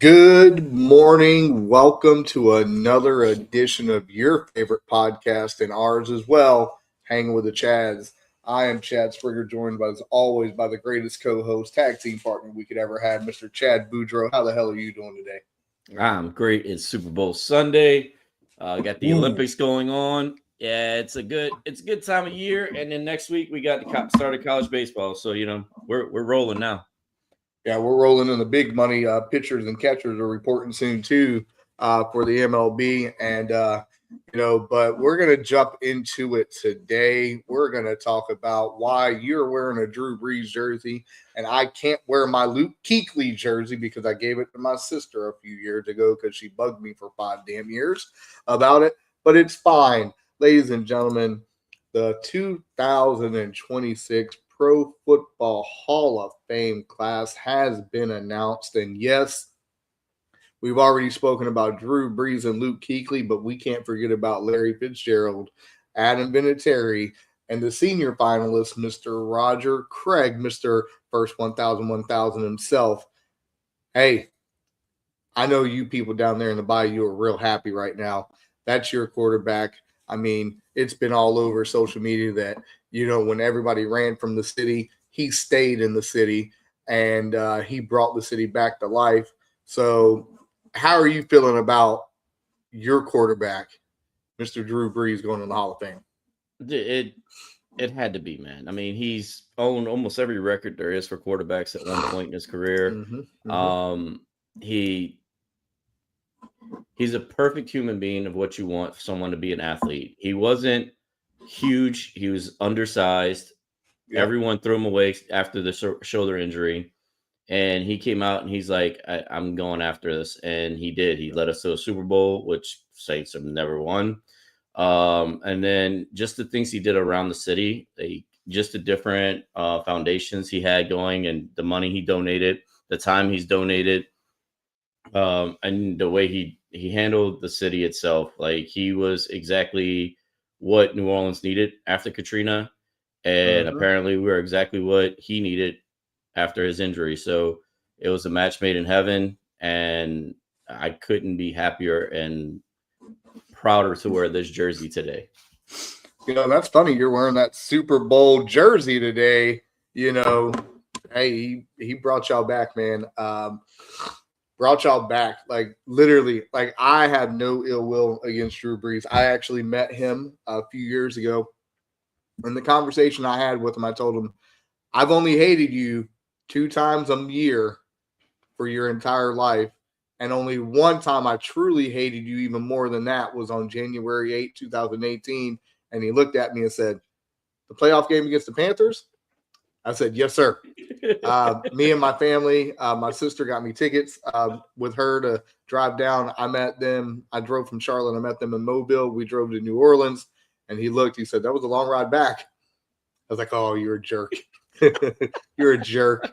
Good morning. Welcome to another edition of your favorite podcast and ours as well, Hanging with the Chads. I am Chad Springer, joined as always by the greatest co-host, tag team partner we could ever have, Mr. Chad Boudreaux. How the hell are you doing today? I'm great. It's Super Bowl Sunday. Got the Ooh. Olympics going on. Yeah, it's a good time of year. And then next week we got the start of college baseball. So we're rolling now. Yeah, we're rolling in the big money. Pitchers and catchers are reporting soon too for the MLB, and but we're gonna jump into it today. We're gonna talk about why you're wearing a Drew Brees jersey, and I can't wear my Luke Kuechly jersey because I gave it to my sister a few years ago because she bugged me for 5 damn years about it. But it's fine, ladies and gentlemen. The 2026 Pro Football Hall of Fame class has been announced. And yes, we've already spoken about Drew Brees and Luke Kuechly, but we can't forget about Larry Fitzgerald, Adam Vinatieri, and the senior finalist, Mr. Roger Craig, Mr. First 1000 himself. Hey, I know you people down there in the bayou are real happy right now. That's your quarterback. I mean, it's been all over social media that, when everybody ran from the city, he stayed in the city and he brought the city back to life. So, how are you feeling about your quarterback, Mr. Drew Brees, going in the Hall of Fame? It had to be, man. I mean, he's owned almost every record there is for quarterbacks at one point in his career. He's a perfect human being of what you want someone to be an athlete. He wasn't huge. He was undersized. Yep. Everyone threw him away after the shoulder injury. And he came out and he's like, I'm going after this. And he did. He led us to a Super Bowl, which Saints have never won. And then just the things he did around the city, just the different foundations he had going and the money he donated, the time he's donated, and the way he handled the city itself. Like, he was exactly what New Orleans needed after Katrina. And apparently we were exactly what he needed after his injury. So it was a match made in heaven, and I couldn't be happier and prouder to wear this jersey today. That's funny. You're wearing that Super Bowl jersey today. Hey, he brought y'all back, man. Brought y'all back. Like, literally, like, I have no ill will against Drew Brees. I actually met him a few years ago. In the conversation I had with him, I told him, I've only hated you 2 times a year for your entire life. And only one time I truly hated you even more than that was on January 8, 2018. And he looked at me and said, the playoff game against the Panthers? I said, yes, sir. Me and my family, my sister got me tickets with her to drive down. I met them. I drove from Charlotte. I met them in Mobile. We drove to New Orleans. And he looked. He said, that was a long ride back. I was like, oh, you're a jerk. You're a jerk.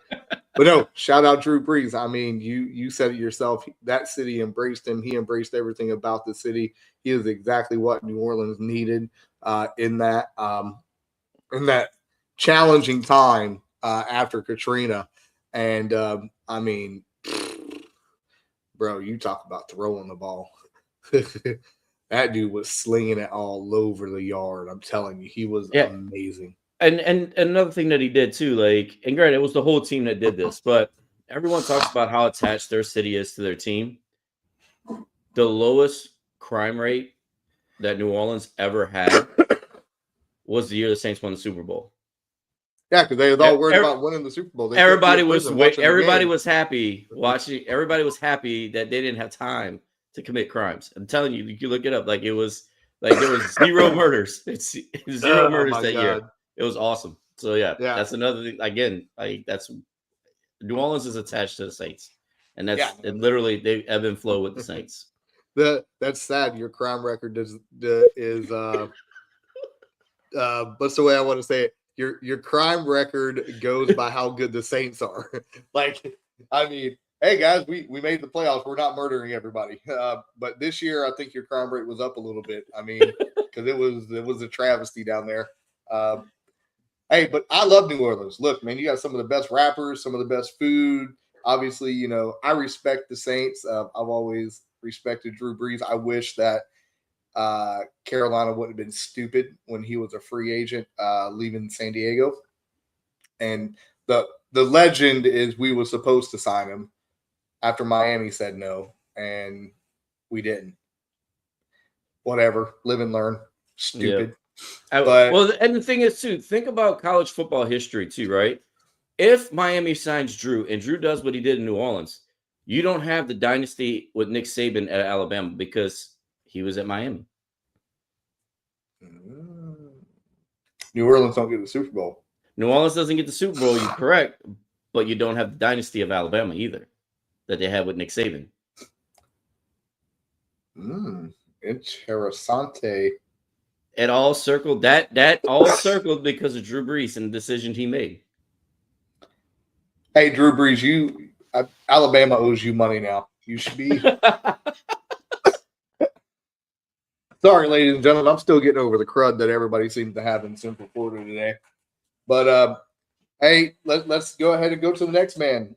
But no, shout out Drew Brees. I mean, you said it yourself. That city embraced him. He embraced everything about the city. He is exactly what New Orleans needed in that challenging time after Katrina. And I mean, bro, you talk about throwing the ball. That dude was slinging it all over the yard. I'm telling you, he was amazing. And another thing that he did too, like, and granted, it was the whole team that did this, but everyone talks about how attached their city is to their team. The lowest crime rate that New Orleans ever had was the year the Saints won the Super Bowl. Yeah, because they were all worried about winning the Super Bowl. Everybody was happy watching. Everybody was happy that they didn't have time to commit crimes. I'm telling you, you can look it up. Like, it was like there was zero murders. It's zero murders that year. It was awesome. So yeah, that's another thing. Again, like, that's New Orleans is attached to the Saints, and that's literally they ebb and flow with the Saints. That's sad. Your crime record is what's the way I want to say it? Your crime record goes by how good the Saints are. Like, I mean, hey guys, we made the playoffs. We're not murdering everybody. But this year, I think your crime rate was up a little bit. I mean, because it was a travesty down there. Hey, but I love New Orleans. Look, man, you got some of the best rappers, some of the best food. obviously, I respect the Saints. I've always respected Drew Brees. I wish that Carolina wouldn't have been stupid when he was a free agent leaving San Diego. And the legend is we were supposed to sign him after Miami said no, and we didn't. Whatever, live and learn. Stupid. But, well, and the thing is, too, think about college football history, too, right? If Miami signs Drew and Drew does what he did in New Orleans, you don't have the dynasty with Nick Saban at Alabama because he was at Miami. New Orleans don't get the Super Bowl. New Orleans doesn't get the Super Bowl, you're correct, but you don't have the dynasty of Alabama either that they had with Nick Saban. Interessante. It all circled that all circled because of Drew Brees and the decision he made. Hey, Drew Brees, Alabama owes you money now. You should be. Sorry, ladies and gentlemen, I'm still getting over the crud that everybody seems to have in Central Florida today. But hey, let's go ahead and go to the next man.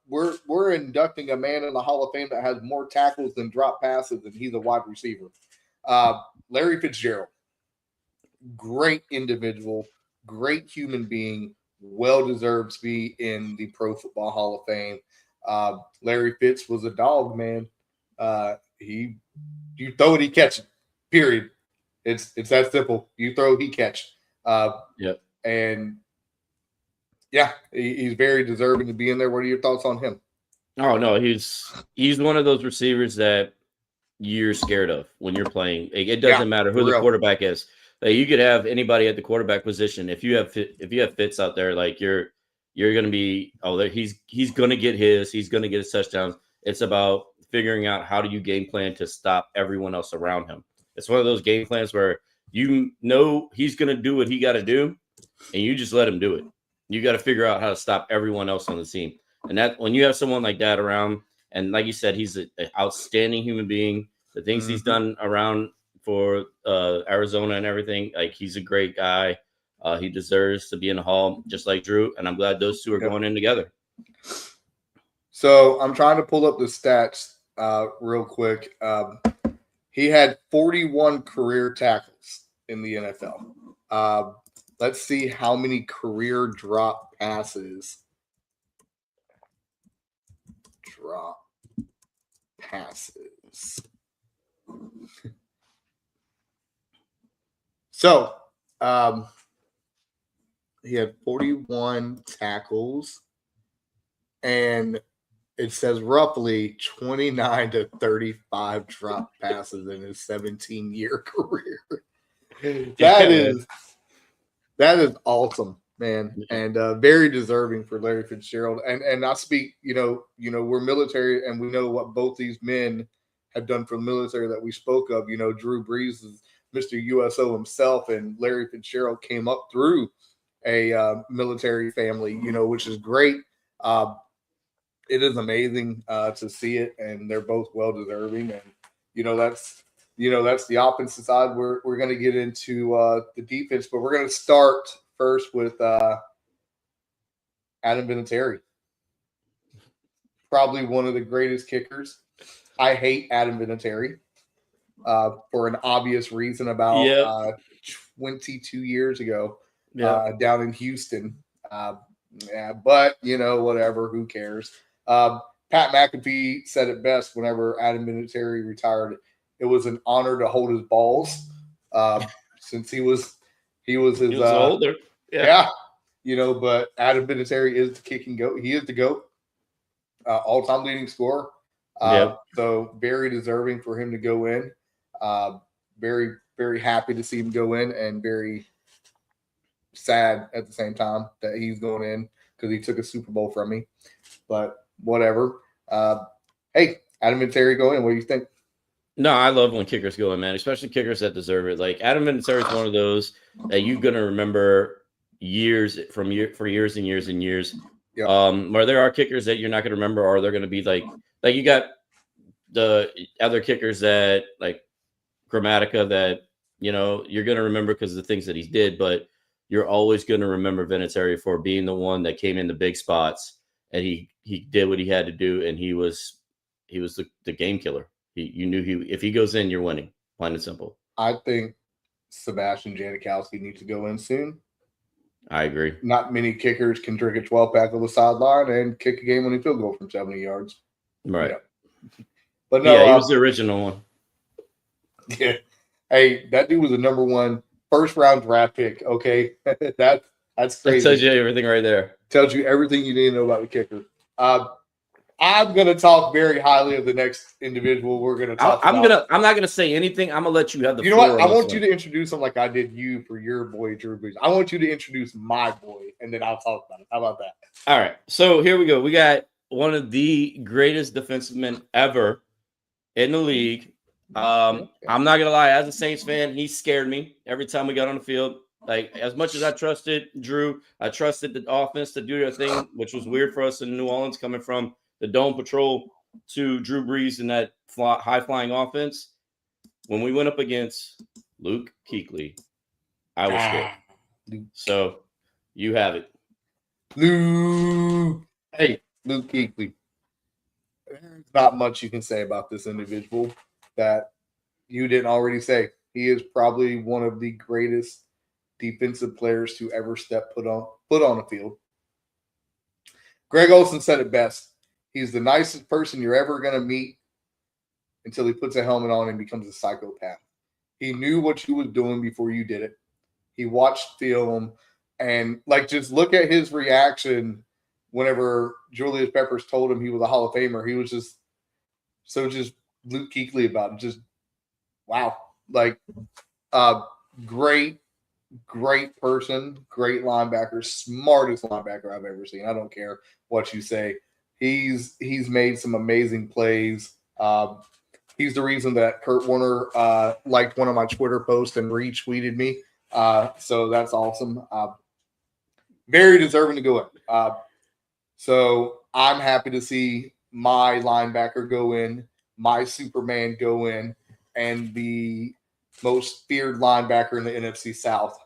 We're inducting a man in the Hall of Fame that has more tackles than drop passes, and he's a wide receiver. Larry Fitzgerald, great individual, great human being, well deserved to be in the Pro Football Hall of Fame. Larry Fitz was a dog, man. You throw it, he catch it. Period. It's that simple. You throw, he catch. Yep. And yeah, he's very deserving to be in there. What are your thoughts on him? Oh no, he's one of those receivers that you're scared of when you're playing. It doesn't matter who the quarterback is. Like, you could have anybody at the quarterback position. If you have Fitz out there, like you're going to be he's going to get he's going to get his touchdowns. It's about figuring out how do you game plan to stop everyone else around him. It's one of those game plans where you know he's going to do what he got to do, and you just let him do it. You got to figure out how to stop everyone else on the team. And that when you have someone like that around, and like you said, he's an outstanding human being. The things he's done around for Arizona and everything, like, he's a great guy. He deserves to be in the Hall, just like Drew. And I'm glad those two are going in together. So I'm trying to pull up the stats real quick. He had 41 career tackles in the NFL. Let's see how many career drop passes. So, he had 41 tackles, and it says roughly 29 to 35 drop passes in his 17-year career. That is awesome, man, and very deserving for Larry Fitzgerald. And I speak, we're military, and we know what both these men have done for the military that we spoke of. Drew Brees is Mr. USO himself, and Larry Fitzgerald came up through a military family, which is great. It is amazing to see it, and they're both well deserving. And that's the offensive side. We're going to get into the defense, but we're going to start first with Adam Vinatieri, probably one of the greatest kickers. I hate Adam Vinatieri for an obvious reason. About 22 years ago, down in Houston. But whatever, who cares? Pat McAfee said it best whenever Adam Vinatieri retired. It was an honor to hold his balls, since he was older. But Adam Vinatieri is the kicking goat. He is the GOAT, all-time leading scorer. So very deserving for him to go in. Very, very happy to see him go in, and very sad at the same time that he's going in because he took a Super Bowl from me. But whatever. Hey, Adam Vinatieri going in. What do you think? No, I love when kickers go in, man, especially kickers that deserve it. Like, Adam Vinatieri is one of those that you're going to remember for years and years and years. Yep. Where there are kickers that you're not going to remember, or they're going to be like you got the other kickers that, like Grammatica, that you're going to remember because of the things that he did, but you're always going to remember Vinatieri for being the one that came in the big spots and he did what he had to do, and he was the game killer. You knew if he goes in, you're winning, plain and simple. I think Sebastian Janikowski needs to go in soon. I agree. Not many kickers can drink a 12-pack on the sideline and kick a game-winning field goal from 70 yards. Right. Yeah. But no, he was the original one. Yeah. Hey, that dude was a number 1 first-round draft pick. Okay, that's crazy. That tells you everything right there. Tells you everything you need to know about the kicker. I'm going to talk very highly of the next individual we're going to talk about. I'm not going to say anything. I'm going to let you have the floor. You know what? I want you to introduce him like I did you for your boy, Drew Brees. I want you to introduce my boy, and then I'll talk about it. How about that? All right. So here we go. We got one of the greatest defensemen ever in the league. I'm not going to lie. As a Saints fan, he scared me every time we got on the field. Like, as much as I trusted Drew, I trusted the offense to do their thing, which was weird for us in New Orleans coming from the Dome Patrol to Drew Brees in that high-flying offense. When we went up against Luke Kuechly, I was scared. So, you have it. Luke Kuechly. There's not much you can say about this individual that you didn't already say. He is probably one of the greatest defensive players to ever step foot on the field. Greg Olsen said it best. He's the nicest person you're ever going to meet until he puts a helmet on and becomes a psychopath. He knew what you was doing before you did it. He watched film, and like, just look at his reaction whenever Julius Peppers told him he was a Hall of Famer. He was just Luke Kuechly about it. Just wow. Like, great person, great linebacker, smartest linebacker I've ever seen. I don't care what you say. He's made some amazing plays. He's the reason that Kurt Warner liked one of my Twitter posts and retweeted me. So that's awesome. Very deserving to go in. So I'm happy to see my linebacker go in, my Superman go in, and the most feared linebacker in the NFC South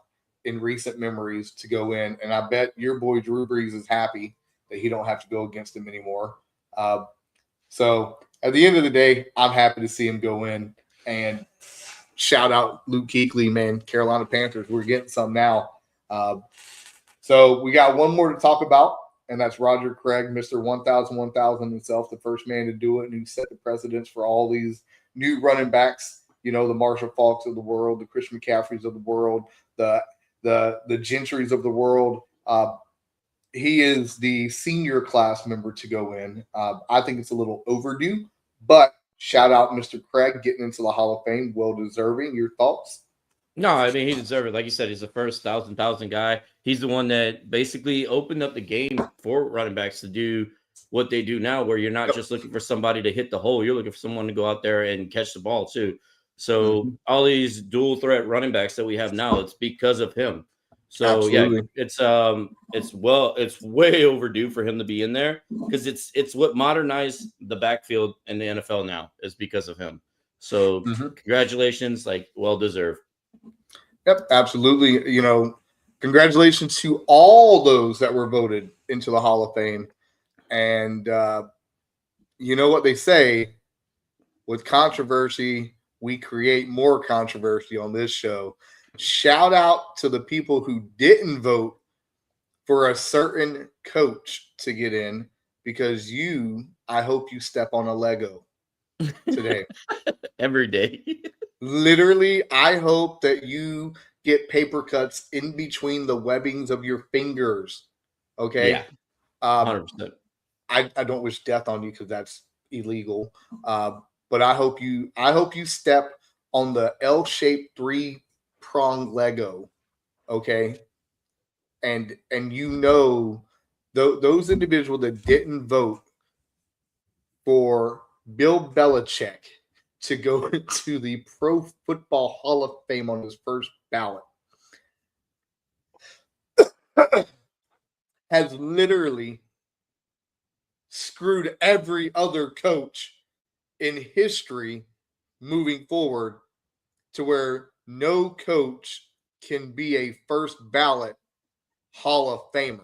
in recent memories to go in. And I bet your boy Drew Brees is happy that he don't have to go against him anymore. So at the end of the day, I'm happy to see him go in. And shout out Luke Kuechly, man. Carolina Panthers, we're getting some now. So we got one more to talk about, and that's Roger Craig, Mr. 1000 himself, the first man to do it, and who set the precedence for all these new running backs. You know, the Marshall Faulks of the world, the Christian McCaffreys of the world, the Gentrys of the world. He is the senior class member to go in. I think it's a little overdue, but shout out Mr. Craig getting into the Hall of Fame. Well deserving. Your thoughts? No, I mean, he deserved it. Like you said, he's the first thousand guy. He's the one that basically opened up the game for running backs to do what they do now, where you're not just looking for somebody to hit the hole. You're looking for someone to go out there and catch the ball too. So all these dual threat running backs that we have now, it's because of him. So absolutely. Yeah, it's way overdue for him to be in there, because it's what modernized the backfield in the NFL now is because of him. So congratulations, like, well deserved. Yep, absolutely. You know, congratulations to all those that were voted into the Hall of Fame. And you know what they say, with controversy, we create more controversy on this show. Shout out to the people who didn't vote for a certain coach to get in, because I hope you step on a Lego today. Every day. Literally, I hope that you get paper cuts in between the webbings of your fingers. Okay? Yeah. 100%. I don't wish death on you, because that's illegal. But I hope you step on the L-shaped 3-prong Lego. Okay? And you know, those individuals that didn't vote for Bill Belichick to go into the Pro Football Hall of Fame on his first ballot has literally screwed every other coach in history moving forward, to where no coach can be a first ballot Hall of Famer.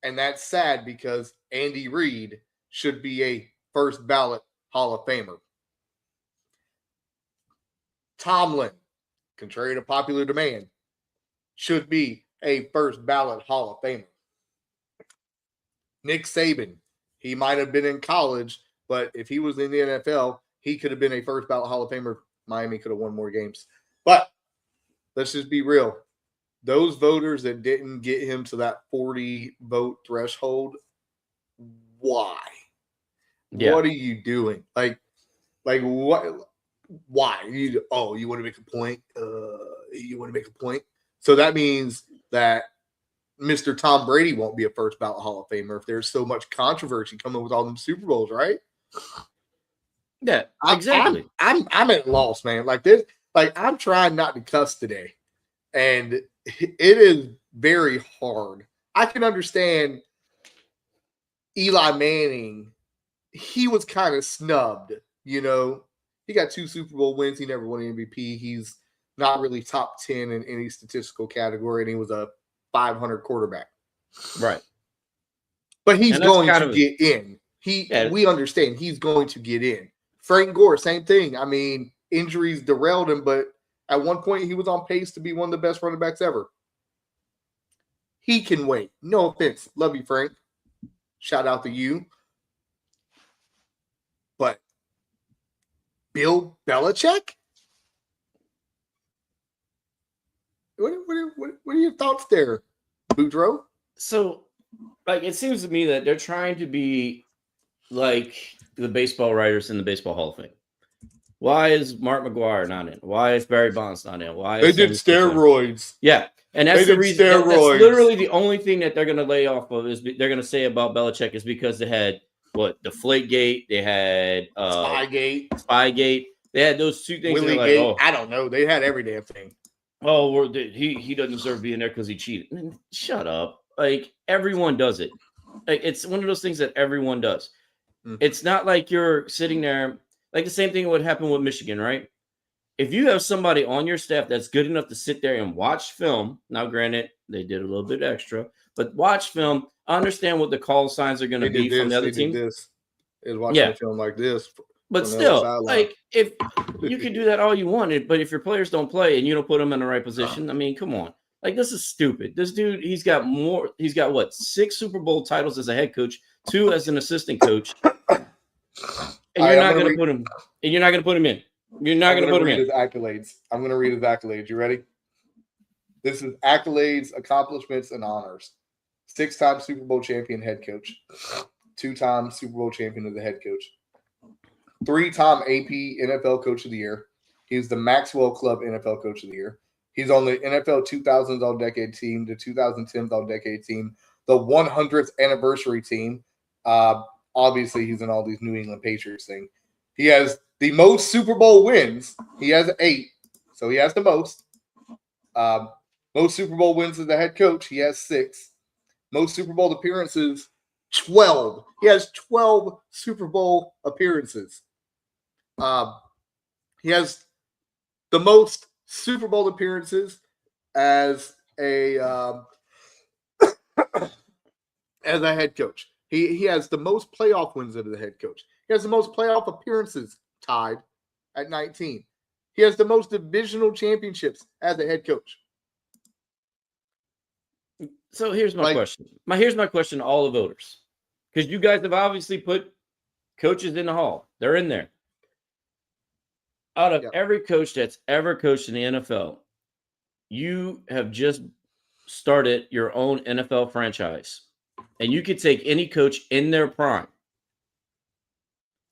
And that's sad because Andy Reid should be a first ballot Hall of Famer. Tomlin, contrary to popular demand, should be a first ballot Hall of Famer. Nick Saban, he might have been in college, but if he was in the NFL, he could have been a first ballot Hall of Famer. Miami could have won more games. But let's just be real. Those voters that didn't get him to that 40 vote threshold, why? Yeah. What are you doing? Like what? Why? You want to make a point? You want to make a point? So that means that Mr. Tom Brady won't be a first ballot Hall of Famer if there's so much controversy coming with all them Super Bowls, right? Yeah, exactly. I'm at loss, man. Like this, like I'm trying not to cuss today, and it is very hard. I can understand Eli Manning. He was kind of snubbed, you know. He got 2 Super Bowl wins. He never won an MVP. He's not really top 10 in any statistical category, and he was a 500 quarterback. Right. But he's going to get in. We understand he's going to get in. Frank Gore, same thing. I mean, injuries derailed him, but at one point he was on pace to be one of the best running backs ever. He can wait. No offense. Love you, Frank. Shout out to you. But Bill Belichick? What are your thoughts there, Boudreaux? So, like, it seems to me that they're trying to be like the baseball writers in the Baseball Hall of Fame. Why is Mark McGwire not in? Why is Barry Bonds not in? Why they did steroids? Yeah, and that's the reason. That's literally the only thing that they're going to lay off of is they're going to say about Belichick is because they had Deflategate, they had Spygate. They had those 2 things. Willie Gate, I don't know. They had every damn thing. Oh, he doesn't deserve being there because he cheated. Shut up. Like, everyone does it. Like, it's one of those things that everyone does. Mm-hmm. It's not like you're sitting there, like the same thing would happen with Michigan, right? If you have somebody on your staff that's good enough to sit there and watch film, now granted, they did a little bit extra, but watch film, understand what the call signs are going to be from the other team. Is watching the film like this. But still, like, if you can do that all you want, but if your players don't play and you don't put them in the right position, I mean, come on. Like, this is stupid. This dude, he's got what, 6 Super Bowl titles as a head coach, 2 as an assistant coach. And you're not going to put him. And you're not going to put him in. You're not going to put him in. His accolades. I'm going to read his accolades. You ready? This is accolades, accomplishments, and honors. 6-time Super Bowl champion head coach. 2-time Super Bowl champion as a head coach. 3-time AP NFL Coach of the Year. He's the Maxwell Club NFL Coach of the Year. He's on the NFL 2000s All-Decade Team, the 2010s All-Decade Team, the 100th Anniversary Team. Obviously, he's in all these New England Patriots thing. He has the most Super Bowl wins. He has 8, so he has the most. Most Super Bowl wins as a head coach. He has 6. Most Super Bowl appearances, 12. He has 12 Super Bowl appearances. He has the most Super Bowl appearances as a as a head coach. He has the most playoff wins as a head coach. He has the most playoff appearances, tied at 19. He has the most divisional championships as a head coach. So here's my question. Here's my question to all the voters. Because you guys have obviously put coaches in the hall. They're in there. Out of every coach that's ever coached in the NFL, you have just started your own NFL franchise. And you could take any coach in their prime.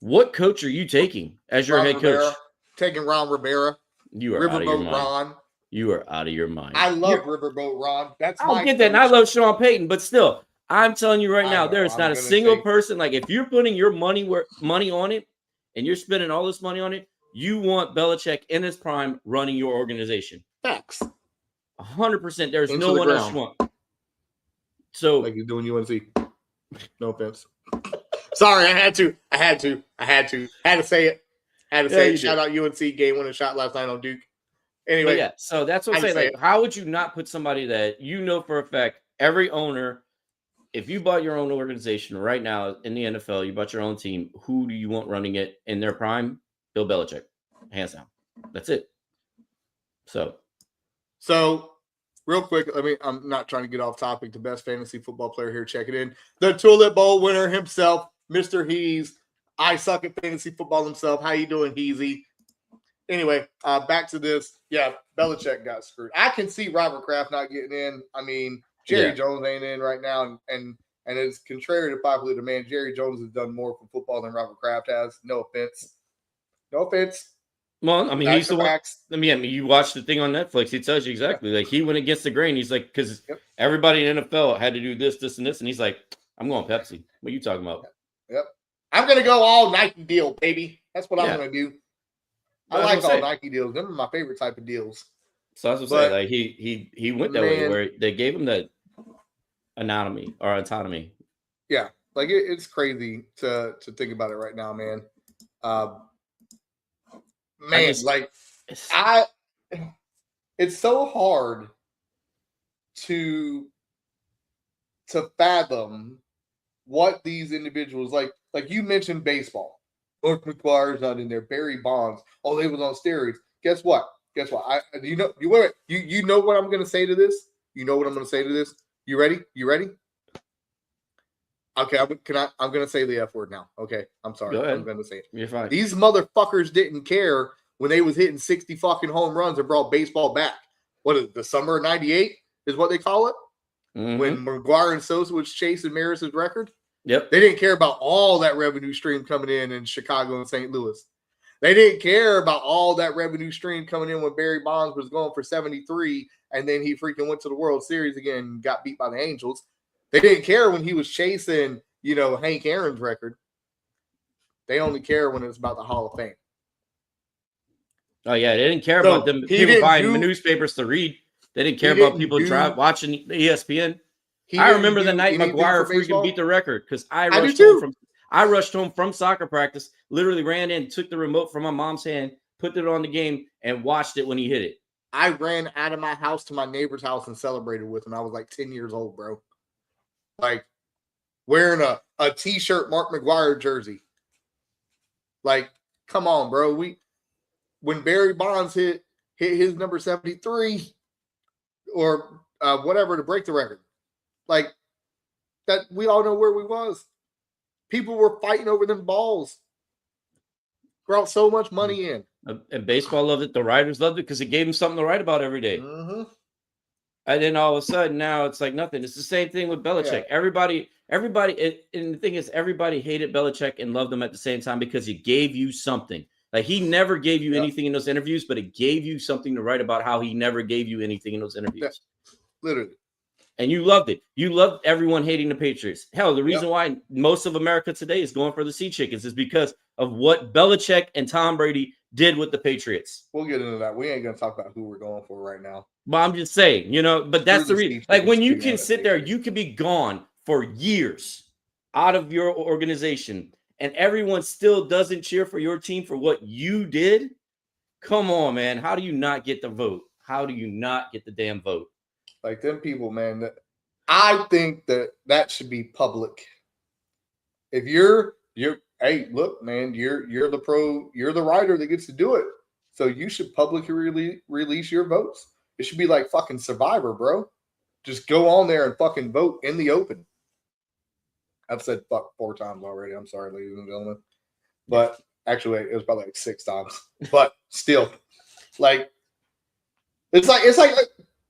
What coach are you taking as your head coach? Taking Ron Rivera. You are out of your mind. Ron. You are out of your mind. I love Riverboat Ron. That's I get that. And I love Sean Payton, but still, I'm telling you right now, there is not a single person. Like, if you're putting your money on it and you're spending all this money on it, you want Belichick in his prime running your organization. Facts. 100%. There's no one else you want. So, like you're doing UNC. No offense. Sorry, I had to say it. Shout out UNC game winning shot last night on Duke. Anyway, yeah. So that's what I'm saying. Like, how would you not put somebody that you know for a fact every owner if you bought your own organization right now in the NFL, you bought your own team, who do you want running it in their prime? Bill Belichick, hands down. That's it. So real quick, I'm not trying to get off topic. The best fantasy football player here, check it in. The Tulip Bowl winner himself, Mr. Hees. I suck at fantasy football himself. How you doing, Heezy? Anyway, back to this. Yeah, Belichick got screwed. I can see Robert Kraft not getting in. I mean, Jerry Jones ain't in right now, and it's contrary to popular demand. Jerry Jones has done more for football than Robert Kraft has. No offense. Well, I mean, he's the one. I mean, you watch the thing on Netflix. He tells you exactly. Like, he went against the grain. He's like, because everybody in NFL had to do this, this, and this, and he's like, I'm going Pepsi. What are you talking about? Yep. I'm gonna go all Nike deal, baby. That's what I'm gonna do. I like all Nike deals. Them are my favorite type of deals. So that's what I'm saying. Like he went that way where they gave him that autonomy. Yeah, like it's crazy to think about it right now, man. It's so hard to fathom what these individuals like you mentioned baseball. Mark McGwire's not in there. Barry Bonds. Oh, they was on steroids. Guess what? You know what I'm gonna say to this? You know what I'm gonna say to this? You ready? Okay, I'm gonna say the F word now. Okay, I'm sorry. Go ahead. I'm gonna say it. You're fine. These motherfuckers didn't care when they was hitting 60 fucking home runs and brought baseball back. What is it, the summer of '98 is what they call it? Mm-hmm. When McGwire and Sosa was chasing Maris's record. Yep. They didn't care about all that revenue stream coming in Chicago and St. Louis. They didn't care about all that revenue stream coming in when Barry Bonds was going for 73 and then he freaking went to the World Series again and got beat by the Angels. They didn't care when he was chasing, Hank Aaron's record. They only care when it's about the Hall of Fame. Oh, yeah. They didn't care about them people buying the newspapers to read. They didn't care about people watching ESPN. I remember the night McGwire freaking beat the record because I rushed home from soccer practice, literally ran in, took the remote from my mom's hand, put it on the game, and watched it when he hit it. I ran out of my house to my neighbor's house and celebrated with him. I was like 10 years old, bro. Like wearing a T-shirt Mark McGwire jersey. Like, come on, bro. When Barry Bonds hit his number 73 or whatever to break the record. Like that, we all know where we was. People were fighting over them balls. Brought so much money in. And baseball loved it. The writers loved it because it gave them something to write about every day. Mm-hmm. And then all of a sudden, now it's like nothing. It's the same thing with Belichick. Yeah. Everybody, and the thing is, everybody hated Belichick and loved him at the same time because he gave you something. Like, he never gave you anything in those interviews, but it gave you something to write about how he never gave you anything in those interviews. Yeah. Literally. And you loved it. You loved everyone hating the Patriots. Hell, the reason why most of America today is going for the Sea Chickens is because of what Belichick and Tom Brady did with the Patriots. We'll get into that. We ain't going to talk about who we're going for right now. But I'm just saying, but that's the reason. Like, when you can sit there, you could be gone for years out of your organization, and everyone still doesn't cheer for your team for what you did. Come on, man. How do you not get the vote? How do you not get the damn vote? Like, them people, man, I think that should be public. If you're hey, look, man, you're the pro, you're the writer that gets to do it. So you should publicly release your votes. It should be like fucking Survivor, bro. Just go on there and fucking vote in the open. I've said fuck 4 times already. I'm sorry, ladies and gentlemen. But actually, it was probably like 6 times. But still, like, it's like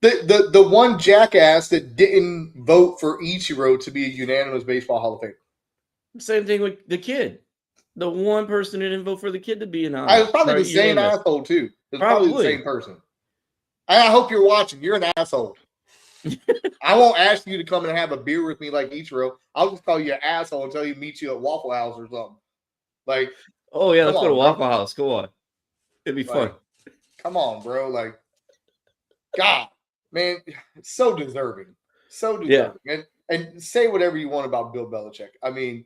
the one jackass that didn't vote for Ichiro to be a unanimous baseball Hall of Fame. Same thing with the kid. The one person who didn't vote for the kid to be an honor. I was probably the same asshole too. It's probably the same person. I hope you're watching. You're an asshole. I won't ask you to come and have a beer with me like Ichiro. I'll just call you an asshole until you meet you at Waffle House or something. Like, oh yeah, let's go to Waffle House. Go on. It'd be fun. Come on, bro. Like, God, man, so deserving. So deserving. Yeah. And say whatever you want about Bill Belichick. I mean,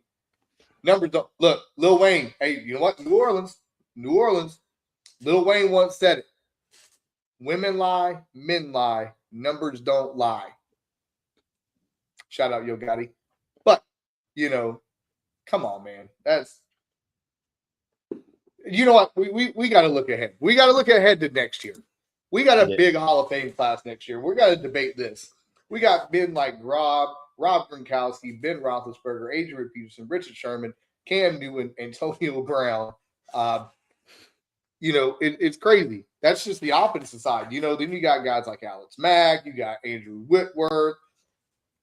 numbers don't look. Lil Wayne. Hey, you know what? New Orleans. Lil Wayne once said it. Women lie, men lie, numbers don't lie. Shout out Yo Gotti. You know, come on, man. That's you know what? We got to look ahead. We got to look ahead to next year. We got a big Hall of Fame class next year. We got to debate this. We got men like Rob Gronkowski, Ben Roethlisberger, Adrian Peterson, Richard Sherman, Cam Newton, Antonio Brown. You know, it's crazy. That's just the opposite side. You know, then you got guys like Alex Mack, you got Andrew Whitworth,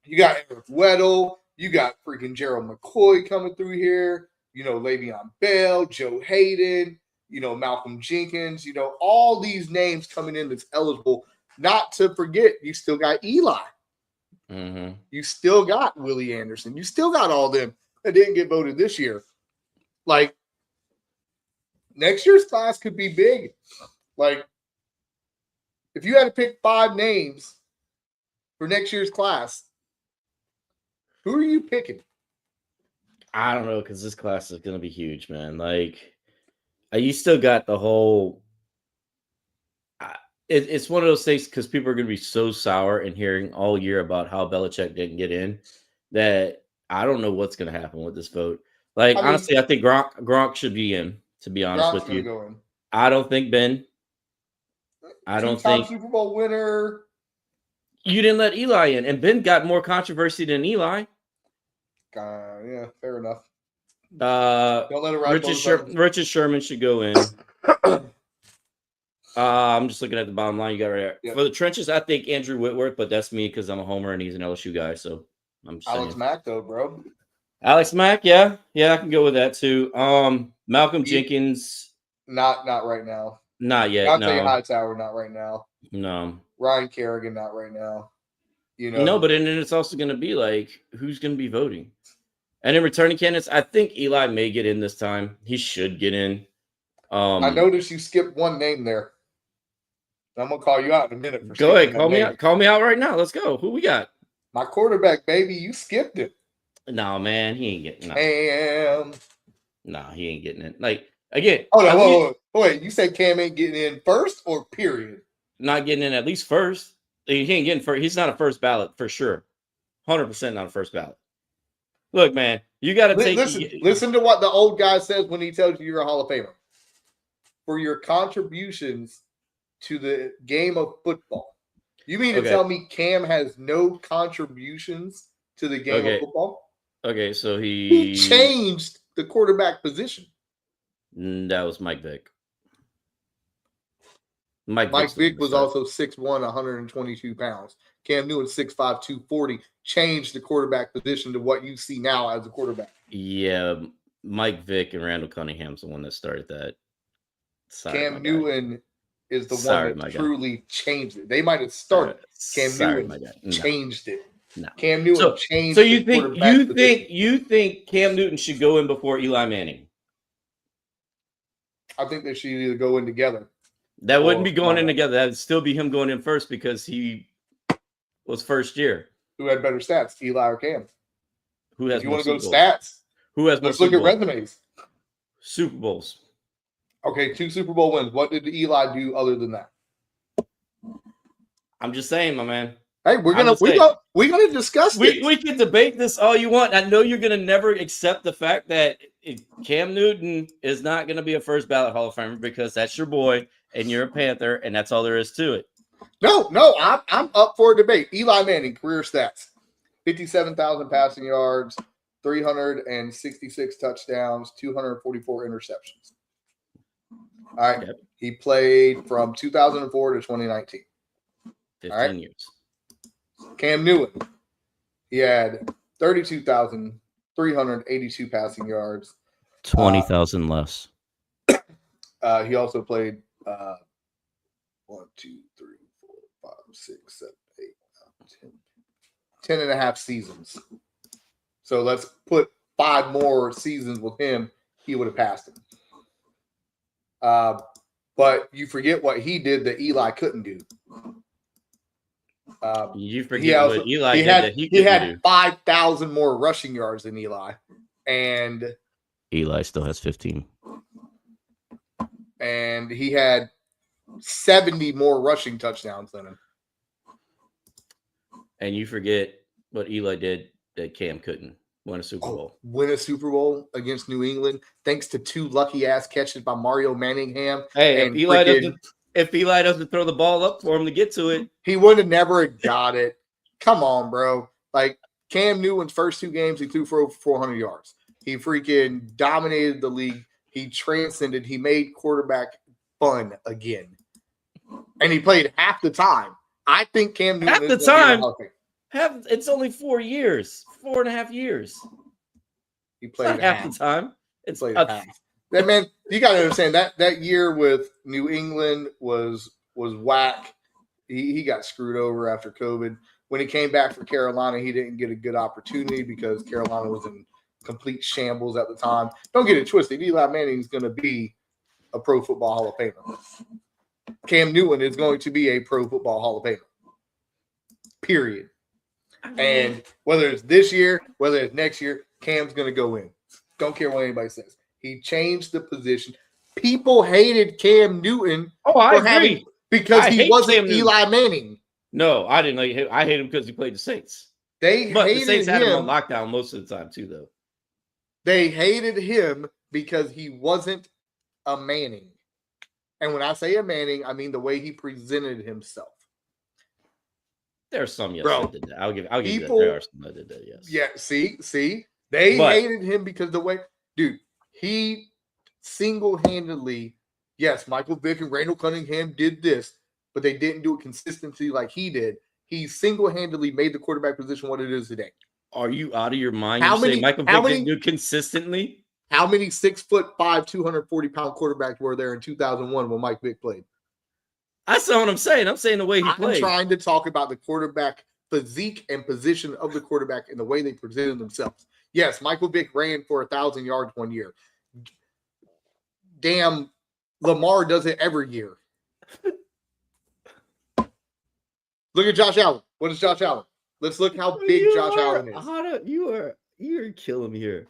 you got Eric Weddle, you got freaking Gerald McCoy coming through here. You know, Le'Veon Bell, Joe Hayden, you know, Malcolm Jenkins, you know, all these names coming in that's eligible. Not to forget, you still got Eli. Mm-hmm. You still got Willie Anderson. You still got all them that didn't get voted this year. Like, next year's class could be big. Like, if you had to pick 5 names for next year's class, who are you picking? I don't know, because this class is going to be huge, man. Like, you still got the whole. It's one of those things because people are going to be so sour and hearing all year about how Belichick didn't get in that I don't know what's going to happen with this vote. Like, honestly, I think Gronk should be in. To be honest with you, go in. I don't think Ben. I don't think Super Bowl winner. You didn't let Eli in, and Ben got more controversy than Eli. Yeah, fair enough. Don't let it Richard Sherman should go in. I'm just looking at the bottom line you got right there. Yep. For the trenches, I think Andrew Whitworth, but that's me because I'm a homer and he's an LSU guy. So I'm just Alex Mack, though, bro. Alex Mack, yeah, I can go with that too. Malcolm Jenkins, not right now. Not yet. Dante Hightower, not right now. No. Ryan Kerrigan, not right now. You know. No, but then it's also going to be like, who's going to be voting? And in returning candidates, I think Eli may get in this time. He should get in. I noticed you skipped one name there. I'm gonna call you out in a minute. Go ahead, call me out. Call me out right now. Let's go. Who we got? My quarterback, baby. You skipped it. No, man, he ain't getting. Cam. No, he ain't getting it. Like again. Oh no, wait. You said Cam ain't getting in first or period? Not getting in at least first. He ain't getting first. He's not a first ballot for sure. 100% not a first ballot. Look, man, you got to listen to what the old guy says when he tells you you're a Hall of Famer. For your contributions to the game of football. You mean to tell me Cam has no contributions to the game of football? Okay, so he changed the quarterback position. That was Mike Vick. Mike Vick was also 6'1", 122 pounds. Cam Newton, 6'5", 240, changed the quarterback position to what you see now as a quarterback. Yeah, Mike Vick and Randall Cunningham's the one that started that. Cam Newton is the one that truly changed it. They might have started. Cam Newton changed it. No. Cam Newton changed. So you think Cam Newton should go in before Eli Manning? I think they should either go in together. That wouldn't be going in together. That would still be him going in first because he was first year. Who had better stats, Eli or Cam? Who has? If you want to go stats? Who has? Let's look at resumes. Super Bowls. Okay, 2 Super Bowl wins. What did Eli do other than that? I'm just saying, my man. Hey, we're gonna discuss this. We can debate this all you want. I know you're gonna never accept the fact that Cam Newton is not gonna be a first ballot Hall of Famer because that's your boy and you're a Panther, and that's all there is to it. No, I'm up for a debate. Eli Manning career stats: 57,000 passing yards, 366 touchdowns, 244 interceptions. All right. Yep. He played from 2004 to 2019. 15 years. Cam Newton. He had 32,382 passing yards. 20,000 less. He also played 1, 2, 3, 4, 5, 6, 7, 8, 9, 10 and a half seasons. So let's put 5 more seasons with him. He would have passed him. But you forget what he did that Eli couldn't do. You forget what Eli did that he couldn't do. He had 5,000 more rushing yards than Eli. And Eli still has 15. And he had 70 more rushing touchdowns than him. And you forget what Eli did that Cam couldn't. Win a Super Bowl. Win a Super Bowl against New England, thanks to 2 lucky ass catches by Mario Manningham. Hey, and if Eli doesn't throw the ball up for him to get to it, he would have never got it. Come on, bro. Like Cam Newton's first 2 games, he threw for over 400 yards. He freaking dominated the league. He transcended. He made quarterback fun again. And he played half the time. I think Cam Newton half the time. It's only 4 years, 4.5 years. He played half the time. It's played half. That man, you got to understand that year with New England was whack. He got screwed over after COVID. When he came back for Carolina, he didn't get a good opportunity because Carolina was in complete shambles at the time. Don't get it twisted. Eli Manning is going to be a Pro Football Hall of Famer. Cam Newton is going to be a Pro Football Hall of Famer. Period. And whether it's this year, whether it's next year, Cam's going to go in. Don't care what anybody says. He changed the position. People hated Cam Newton. Oh, I agree. Because he wasn't Eli Manning. No, I didn't like him. I hate him because he played the Saints. But the Saints had him on lockdown most of the time too, though. They hated him because he wasn't a Manning. And when I say a Manning, I mean the way he presented himself. There are some that did that. I'll give you that. There are some that did that, yes. Yeah, see? They hated him because the way, dude, he single-handedly, yes, Michael Vick and Randall Cunningham did this, but they didn't do it consistently like he did. He single-handedly made the quarterback position what it is today. Are you out of your mind? Michael Vick didn't do it consistently? How many 6'5", 240-pound quarterbacks were there in 2001 when Mike Vick played? That's not what I'm saying. I'm saying the way he played. I'm trying to talk about the quarterback physique and position of the quarterback and the way they presented themselves. Yes, Michael Vick ran for 1,000 yards one year. Damn, Lamar does it every year. Look at Josh Allen. What is Josh Allen? Let's look how big Josh Allen is. You're killing me here.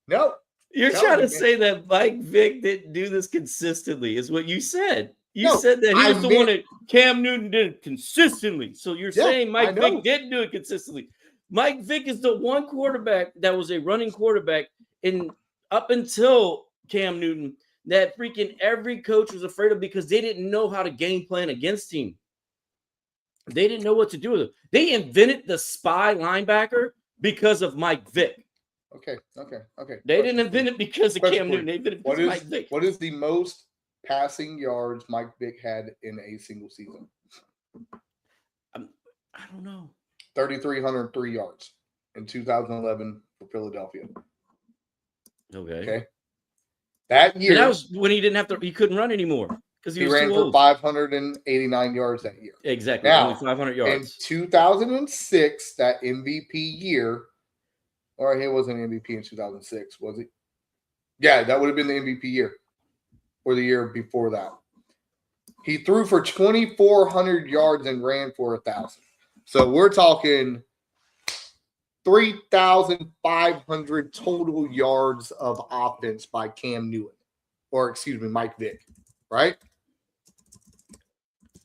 No. You're trying to say that Mike Vick didn't do this consistently, is what you said. You said that he was the one that Cam Newton did it consistently. So you're saying Mike Vick didn't do it consistently. Mike Vick is the one quarterback that was a running quarterback up until Cam Newton that freaking every coach was afraid of because they didn't know how to game plan against him. They didn't know what to do with him. They invented the spy linebacker because of Mike Vick. Okay. They didn't invent it because of Cam Newton. They invented it because of Mike Vick. What is the most passing yards Mike Vick had in a single season? I don't know. 3,303 yards in 2011 for Philadelphia. Okay. That year, that was when he couldn't run anymore because he ran for 589 yards that year. Exactly. Now, only 500 yards. In 2006, that MVP year, or he wasn't MVP in 2006, was he? Yeah, that would have been the MVP year. Or the year before that. He threw for 2,400 yards and ran for 1,000. So we're talking 3,500 total yards of offense by Cam Newton. Or excuse me, Mike Vick. Right?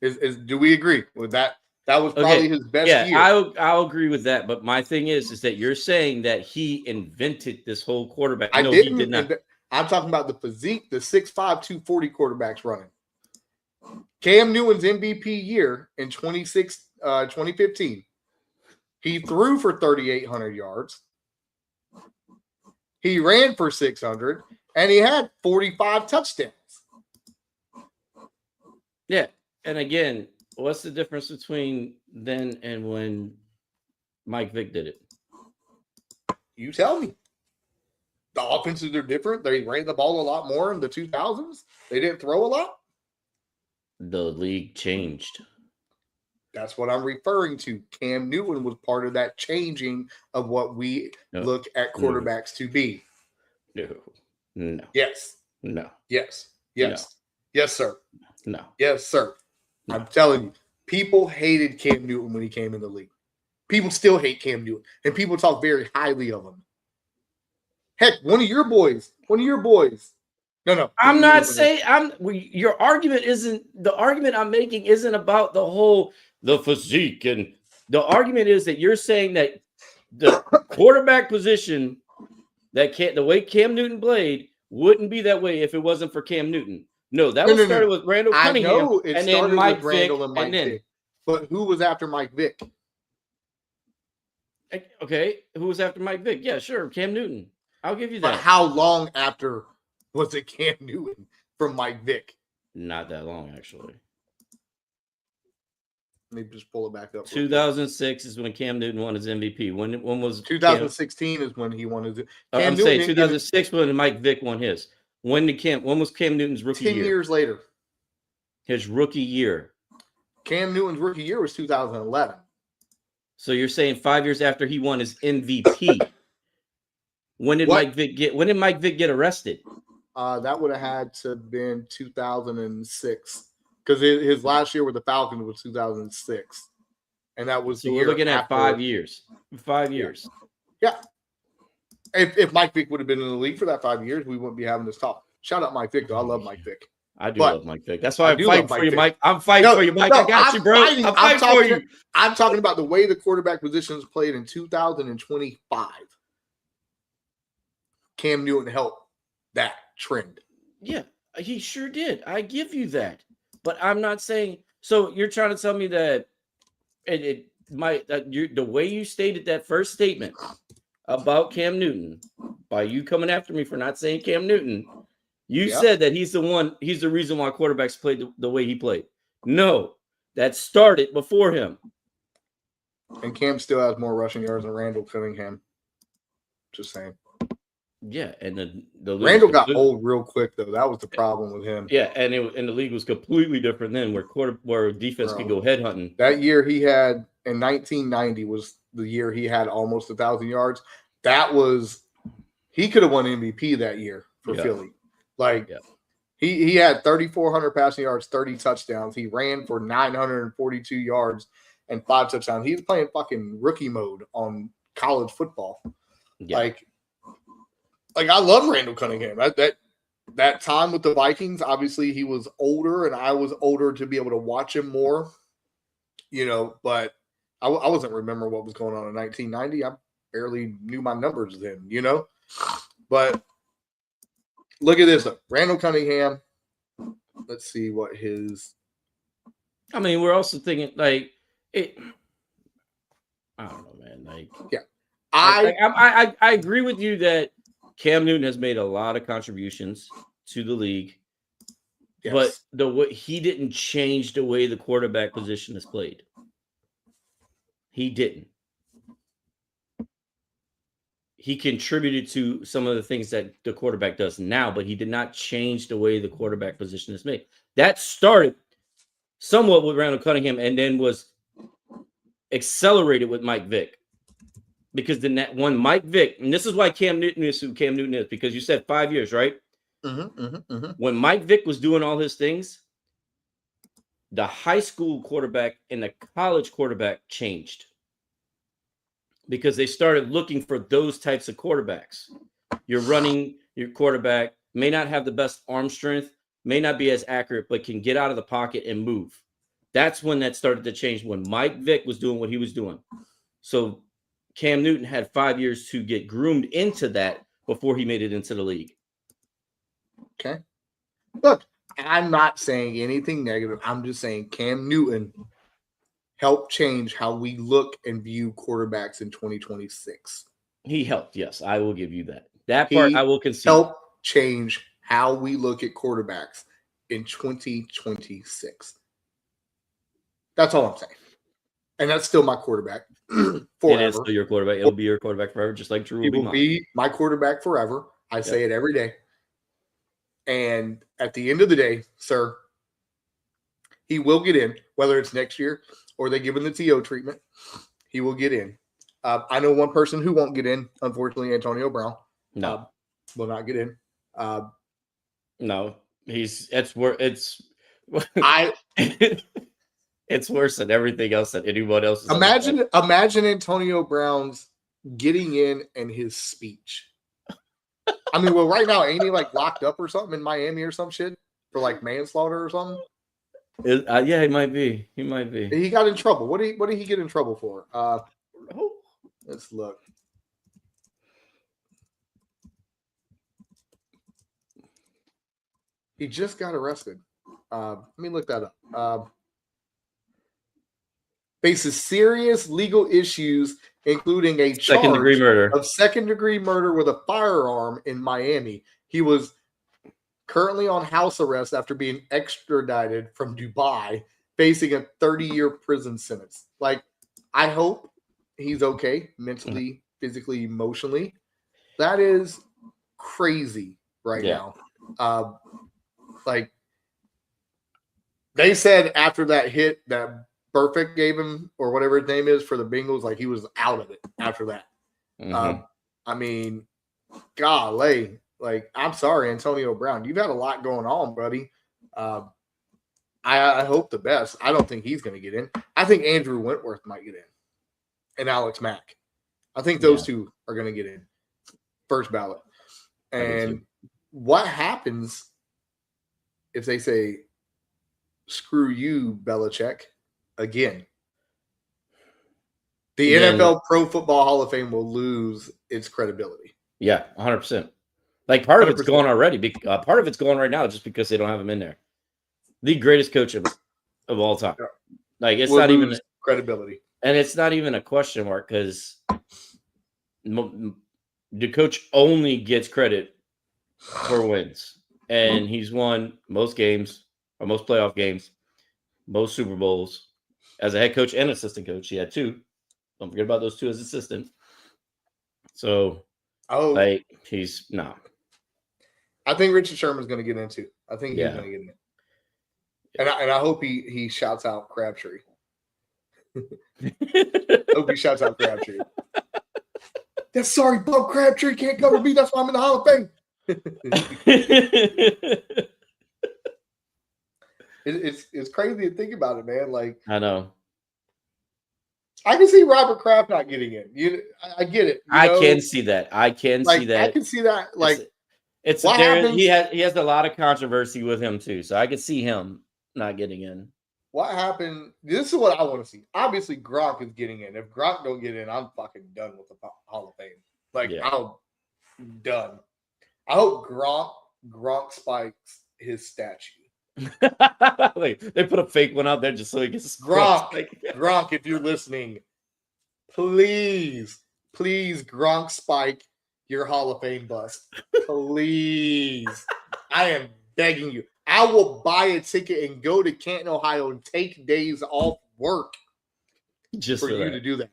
Do we agree with that? That was probably his best year. I'll agree with that. But my thing is that you're saying that he invented this whole quarterback. No, he did not. I'm talking about the physique, the 6'5", 240 quarterbacks running. Cam Newton's MVP year in 2015, he threw for 3,800 yards. He ran for 600, and he had 45 touchdowns. Yeah, and again, what's the difference between then and when Mike Vick did it? You tell me. The offenses are different. They ran the ball a lot more in the 2000s. They didn't throw a lot. The league changed. That's what I'm referring to. Cam Newton was part of that changing of what we look at quarterbacks to be. No. Yes. No. Yes. No. Yes, sir. No. Yes, sir. No. I'm telling you, people hated Cam Newton when he came in the league. People still hate Cam Newton, and people talk very highly of him. Heck, one of your boys. No. I'm not saying your argument isn't the argument I'm making isn't about the physique, and the argument is that you're saying that the quarterback position the way Cam Newton played wouldn't be that way if it wasn't for Cam Newton. No, that was started with Randall Cunningham. I know it and started then Mike with Randall Vick, and Mike Vick. But who was after Mike Vick? Okay, who was after Mike Vick? Yeah, sure, Cam Newton. I'll give you that. But how long after was it Cam Newton from Mike Vick? Not that long, actually. Let me just pull it back up. 2006 is when Cam Newton won his MVP. When was 2016 is when he won his. I'm saying 2006 when Mike Vick won his. When was Cam Newton's rookie year? 10 years later. His rookie year. Cam Newton's rookie year was 2011. So you're saying 5 years after he won his MVP. When did Mike Vick get arrested? That would have had to have been 2006. Because his last year with the Falcons was 2006. And that was we're looking at 5 years. 5 years. Yeah. If Mike Vick would have been in the league for that 5 years, we wouldn't be having this talk. Shout out Mike Vick, though. I love Mike Vick. I do love Mike Vick. That's why I'm fighting for you, Mike. I'm fighting for you, Mike. No, I got you, bro. I'm fighting for you. I'm talking about the way the quarterback positions played in 2025. Cam Newton helped that trend. Yeah, he sure did. I give you that. But I'm not saying so. You're trying to tell me that the way you stated that first statement about Cam Newton by you coming after me for not saying Cam Newton, you said that he's the reason why quarterbacks played the way he played. No, that started before him. And Cam still has more rushing yards than Randall Cunningham. Just saying. Yeah, and the Randall got old real quick though. That was the problem with him. Yeah, and the league was completely different then, where defense could go headhunting. That year he had in 1990 was the year he had almost 1,000 yards. That was he could have won MVP that year for Philly. He had 3,400 passing yards, 30 touchdowns. He ran for 942 yards and 5 touchdowns. He was playing fucking rookie mode on college football. Yeah. Like I love Randall Cunningham. That time with the Vikings, obviously he was older and I was older to be able to watch him more, but I wasn't remembering what was going on in 1990. I barely knew my numbers then, but look at this. Randall Cunningham. Let's see what his. I mean, we're also thinking I don't know, man. I agree with you that Cam Newton has made a lot of contributions to the league, but he didn't change the way the quarterback position is played. He didn't. He contributed to some of the things that the quarterback does now, but he did not change the way the quarterback position is made. That started somewhat with Randall Cunningham and then was accelerated with Mike Vick. Because then that one Mike Vick, and this is why Cam Newton is who Cam Newton is, because you said 5 years, right? When Mike Vick was doing all his things, the high school quarterback and the college quarterback changed. Because they started looking for those types of quarterbacks. Your quarterback may not have the best arm strength, may not be as accurate, but can get out of the pocket and move. That's when that started to change, when Mike Vick was doing what he was doing. So Cam Newton had 5 years to get groomed into that before he made it into the league. Okay. Look, I'm not saying anything negative. I'm just saying Cam Newton helped change how we look and view quarterbacks in 2026. He helped, yes. I will give you that. That part I will concede. Helped change how we look at quarterbacks in 2026. That's all I'm saying. And that's still my quarterback forever. It is still your quarterback. It'll be your quarterback forever, just like Drew will be my quarterback forever. I say it every day. And at the end of the day, sir, he will get in, whether it's next year or they give him the TO treatment. He will get in. I know one person who won't get in, unfortunately, Antonio Brown. No. Will not get in. No. It's worse than everything else that anyone else is. Imagine Antonio Brown's getting in and his speech. I mean, well, right now, ain't he locked up or something in Miami or some shit for manslaughter or something? Yeah, he might be. He might be. He got in trouble. What did he get in trouble for? Let's look. He just got arrested. Let me look that up. Faces serious legal issues, including a Second-degree murder of second-degree murder with a firearm in Miami. He was currently on house arrest after being extradited from Dubai, facing a 30-year prison sentence. Like, I hope he's okay mentally, physically, emotionally. That is crazy right now. Like, they said after that hit that Perfect gave him, or whatever his name is, for the Bengals, like, he was out of it after that. I mean, golly. Like, I'm sorry, Antonio Brown. You've had a lot going on, buddy. I hope the best. I don't think he's going to get in. I think Andrew Wentworth might get in, and Alex Mack. I think those two are going to get in first ballot. And what happens if they say, screw you, Belichick, again? The NFL Pro Football Hall of Fame will lose its credibility. Yeah, 100%. Like, part of it's gone already. Part of it's gone right now just because they don't have him in there. The greatest coach of all time. Yeah. Like, it's not even credibility. And it's not even a question mark because the coach only gets credit for wins. And he's won most games, or most playoff games, most Super Bowls as a head coach and assistant coach. He had 2. Don't forget about those 2 as assistant. So, like, he's no. I think Richard Sherman's going to get in too. I think he's going to get in. And I hope he shouts out Crabtree. Hope he shouts out Crabtree. That's sorry, Bob Crabtree can't cover me. That's why I'm in the Hall of Fame. It's crazy to think about it, man. Like, I know. I can see Robert Kraft not getting in. I get it. I can see that. I can see that. I can see that. Like, it's what happens? He has a lot of controversy with him too, so I could see him not getting in. What happened? This is what I want to see. Obviously, Gronk is getting in. If Gronk don't get in, I'm fucking done with the Hall of Fame. Like, I'm done. I hope Gronk spikes his statue. Like, they put a fake one out there just so he gets Gronk, if you're listening, please Gronk spike your Hall of Fame bust. Please. I am begging you. I will buy a ticket and go to Canton, Ohio, and take days off work just for you to do that.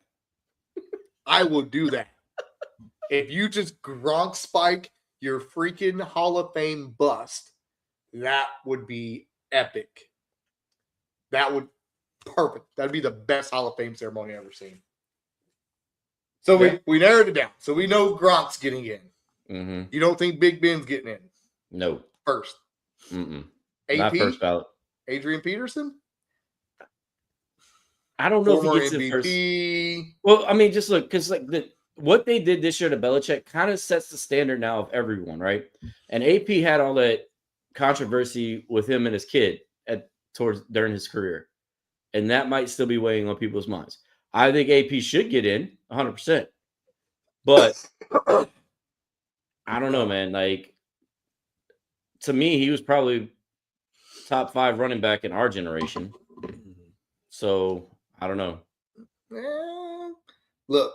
I will do that. If you just Gronk spike your freaking Hall of Fame bust, that would be epic. That would perfect. That'd be the best Hall of Fame ceremony I've ever seen. So we narrowed it down. So we know Gronk's getting in. Mm-hmm. You don't think Big Ben's getting in? No. First. AP? Not first ballot. Adrian Peterson? I don't know Former if he gets MVP. in first. Well, I mean, just look, because like what they did this year to Belichick kind of sets the standard now of everyone, right? And AP had all that controversy with him and his kid during his career, and that might still be weighing on people's minds. I think AP should get in 100%, but I don't know, man. Like, to me, he was probably top 5 running back in our generation. So I don't know. Look.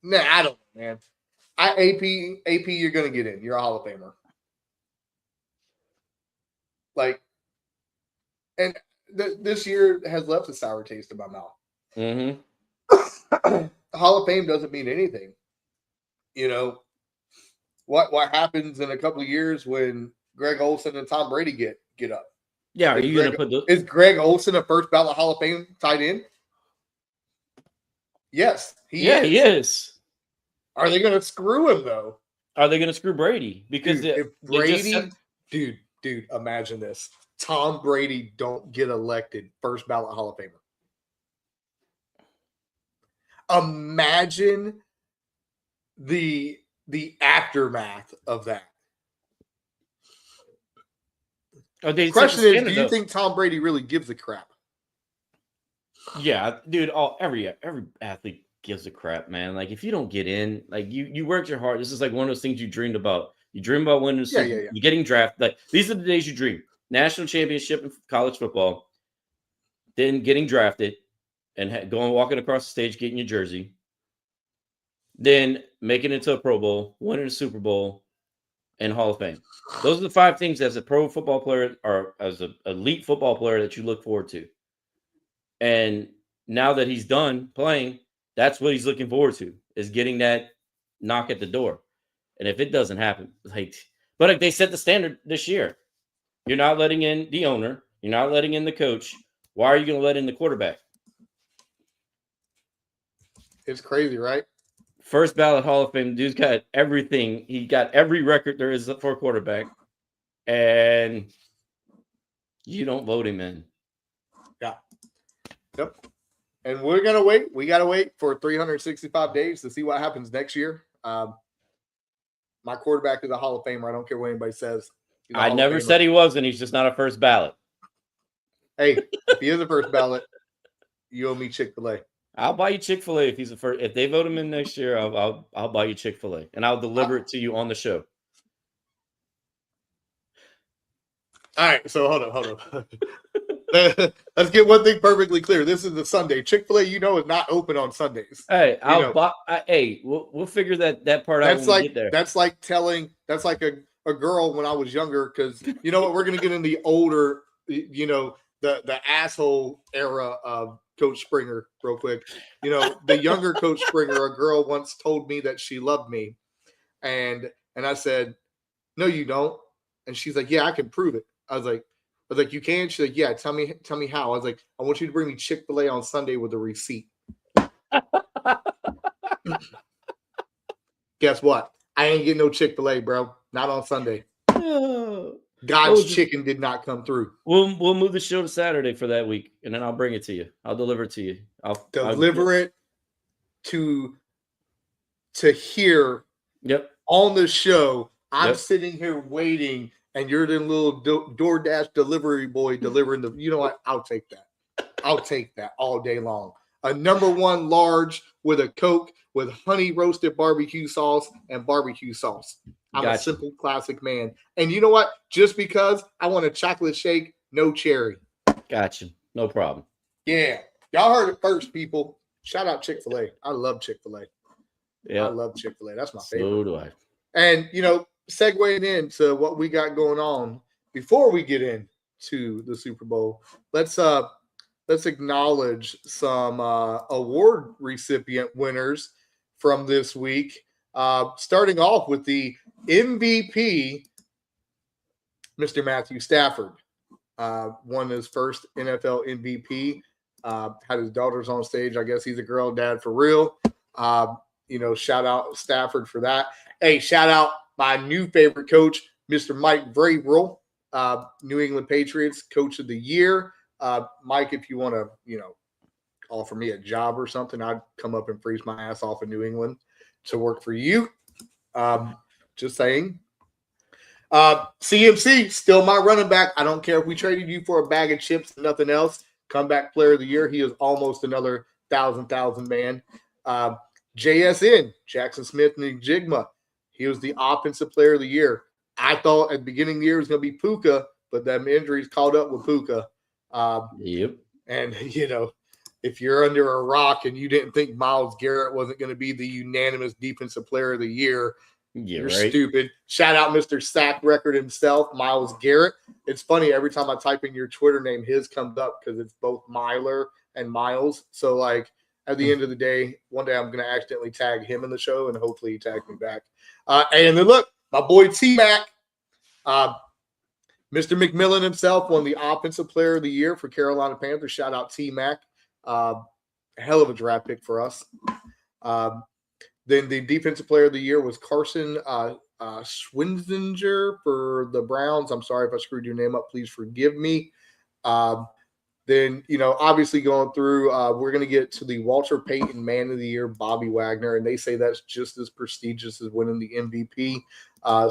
Nah, I don't know, man. AP, you're gonna get in. You're a Hall of Famer. Like, and this year has left a sour taste in my mouth. Mm-hmm. Hall of Fame doesn't mean anything. You know what happens in a couple of years when Greg Olsen and Tom Brady get up? Yeah, is Greg Olsen a first ballot Hall of Fame tight end? Yes, he is. Are they going to screw him though? Are they going to screw Brady? Because if Brady, dude, imagine this: Tom Brady don't get elected first ballot Hall of Famer. Imagine the aftermath of that. The question is, do you think Tom Brady really gives a crap? Yeah, dude. Every athlete gives a crap, man. Like if you don't get in, like you worked your heart. This is like one of those things you dreamed about. You dream about winning. Yeah. You're getting drafted. Like these are the days you dream. National championship in college football, then getting drafted, and going walking across the stage, getting your jersey, then making it into a Pro Bowl, winning a Super Bowl, and Hall of Fame. Those are the 5 things as a pro football player or as an elite football player that you look forward to. And now that he's done playing, that's what he's looking forward to, is getting that knock at the door. And if it doesn't happen, but they set the standard this year. You're not letting in the owner. You're not letting in the coach. Why are you going to let in the quarterback? It's crazy, right? First ballot Hall of Fame. Dude's got everything. He got every record there is for a quarterback. And you don't vote him in. Yeah. Yep. And we're going to wait. We got to wait for 365 days to see what happens next year. My quarterback is a Hall of Famer. I don't care what anybody says. I never said he wasn't. He's just not a first ballot. Hey, if he is a first ballot, you owe me Chick-fil-A. I'll buy you Chick-fil-A if he's a first. If they vote him in next year, I'll buy you Chick-fil-A, and I'll deliver it to you on the show. All right, so hold on. Let's get one thing perfectly clear. This is a Sunday. Chick-fil-A, is not open on Sundays. Hey, we'll figure that part out when we get there. That's like a girl when I was younger, because you know what, we're gonna get in the older, the asshole era of Coach Springer real quick. The younger Coach Springer, a girl once told me that she loved me, and I said, no, you don't. And she's like, yeah, I can prove it. I was like, you can? She's like, yeah, tell me how. I was like, I want you to bring me Chick-fil-A on Sunday with a receipt. Guess what? I ain't getting no Chick-fil-A, bro. Not on Sunday. God's chicken did not come through. We'll move the show to Saturday for that week, and then I'll bring it to you. I'll deliver it to you. I'll deliver it to here. Yep. On the show. I'm sitting here waiting, and you're the little DoorDash delivery boy delivering the. You know what? I'll take that. I'll take that all day long. A #1 large with a Coke with honey roasted barbecue sauce and barbecue sauce. I'm a simple classic man. And you know what? Just because I want a chocolate shake, no cherry. Gotcha. No problem. Yeah. Y'all heard it first, people. Shout out Chick-fil-A. I love Chick-fil-A. Yeah. I love Chick-fil-A. That's my favorite. So do I. And, segueing into what we got going on before we get into the Super Bowl, let's acknowledge some award recipient winners from this week. Starting off with the MVP, Mr. Matthew Stafford, won his first NFL MVP. Had his daughters on stage. I guess he's a girl dad for real. Shout out Stafford for that. Hey, shout out my new favorite coach, Mr. Mike Vrabel, New England Patriots Coach of the Year. Mike, if you want to, offer me a job or something, I'd come up and freeze my ass off in New England to work for you. Just saying. CMC, still my running back. I don't care if we traded you for a bag of chips and nothing else. Comeback player of the year. He is almost another thousand man. JSN, Jackson Smith and Jigma. He was the offensive player of the year. I thought at the beginning of the year it was going to be Puka, but them injuries caught up with Puka. Yep. And, if you're under a rock and you didn't think Myles Garrett wasn't going to be the unanimous defensive player of the year, you're stupid. Shout out Mr. Sack Record himself, Myles Garrett. It's funny, every time I type in your Twitter name, his comes up because it's both Myler and Miles. So, at the end of the day, one day I'm going to accidentally tag him in the show, and hopefully he tags me back. And then look, my boy T-Mac, Mr. McMillan himself won the Offensive Player of the Year for Carolina Panthers. Shout out T-Mac. Hell of a draft pick for us. Then the Defensive Player of the Year was Carson Schwinzinger for the Browns. I'm sorry if I screwed your name up. Please forgive me. Then, obviously going through, we're going to get to the Walter Payton Man of the Year, Bobby Wagner, and they say that's just as prestigious as winning the MVP.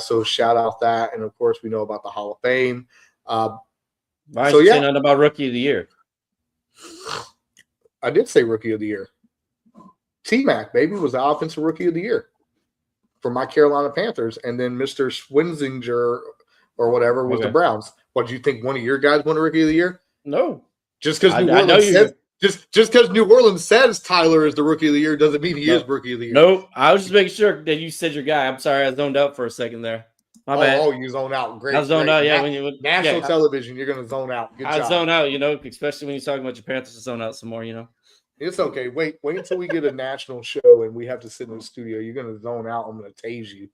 So shout out that. And, of course, we know about the Hall of Fame. Why did you say nothing about Rookie of the Year? I did say rookie of the year. T-Mac, baby, was the offensive rookie of the year for my Carolina Panthers. And then Mr. Swinzinger or whatever was the Browns. What, do you think one of your guys won a rookie of the year? No. Just because New Orleans says just because New Orleans says Tyler is the rookie of the year doesn't mean he is rookie of the year. Nope. I was just making sure that you said your guy. I'm sorry, I zoned out for a second there. My bad. Oh, you zoned out. Great. I zoned out, yeah. National television, you're gonna zone out. Good job. I zone out, especially when you're talking about your Panthers, to zone out some more, It's okay. Wait until we get a national show and we have to sit in the studio. You're gonna zone out. I'm gonna tase you.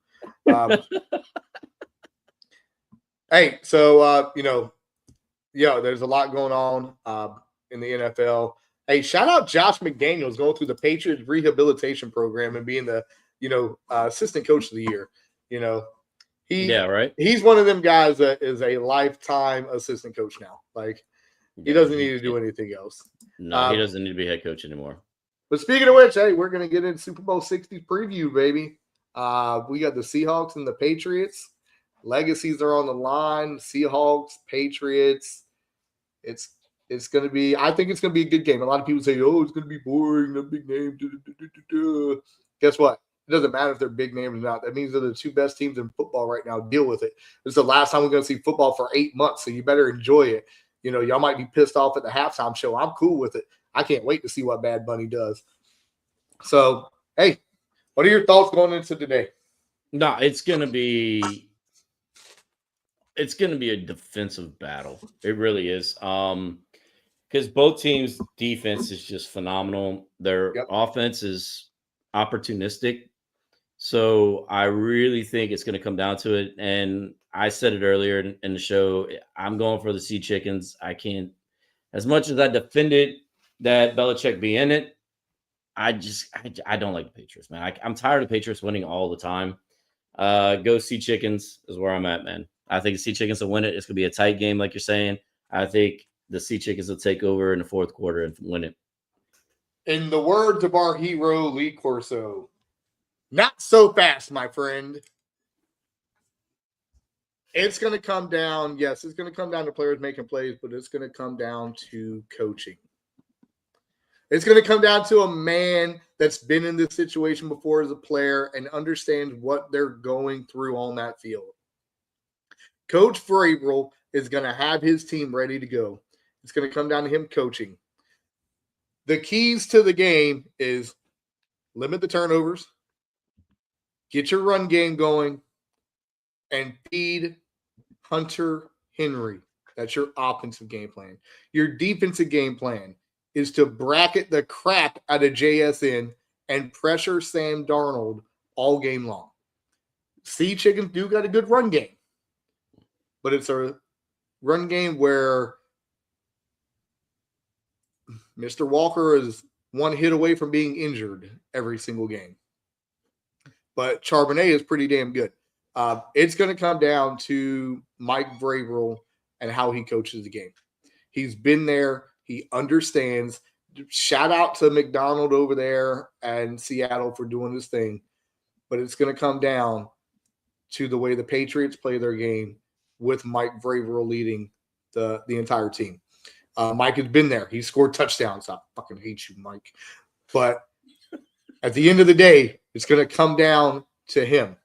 Hey, so there's a lot going on in the NFL. Hey, shout out Josh McDaniels going through the Patriots rehabilitation program and being the assistant coach of the year. He's one of them guys that is a lifetime assistant coach now. Like he doesn't need to do anything else. No, he doesn't need to be head coach anymore. But speaking of which, hey, we're gonna get into Super Bowl 60 preview, baby. We got the Seahawks and the Patriots. Legacies are on the line. Seahawks, Patriots. It's going to be – I think it's going to be a good game. A lot of people say, oh, it's going to be boring, no big name. Guess what? It doesn't matter if they're big names or not. That means they're the two best teams in football right now. Deal with it. This is the last time we're going to see football for 8 months, so you better enjoy it. Y'all might be pissed off at the halftime show. I'm cool with it. I can't wait to see what Bad Bunny does. So, hey, what are your thoughts going into today? No, it's going to be a defensive battle. It really is. Because both teams' defense is just phenomenal. Their offense is opportunistic. So I really think it's going to come down to it. And I said it earlier in the show, I'm going for the Sea Chickens. I can't, as much as I defended that Belichick be in it, I don't like the Patriots, man. I'm tired of Patriots winning all the time. Go Sea Chickens is where I'm at, man. I think the Sea Chickens will win it. It's going to be a tight game, like you're saying. I think the Sea Chickens will take over in the fourth quarter and win it. In the words of our hero, Lee Corso, not so fast, my friend. It's going to come down. Yes, it's going to come down to players making plays, but it's going to come down to coaching. It's going to come down to a man that's been in this situation before as a player and understands what they're going through on that field. Coach Vrabel is going to have his team ready to go. It's going to come down to him coaching. The keys to the game is limit the turnovers, get your run game going, and feed Hunter Henry. That's your offensive game plan. Your defensive game plan is to bracket the crap out of JSN and pressure Sam Darnold all game long. Sea Chickens do got a good run game, but it's a run game where Mr. Walker is one hit away from being injured every single game. But Charbonnet is pretty damn good. It's going to come down to Mike Vrabel and how he coaches the game. He's been there. He understands. Shout out to McDonald over there and Seattle for doing this thing. But it's going to come down to the way the Patriots play their game with Mike Vrabel leading the entire team. Mike has been there. He scored touchdowns. I fucking hate you, Mike. But at the end of the day, it's going to come down to him.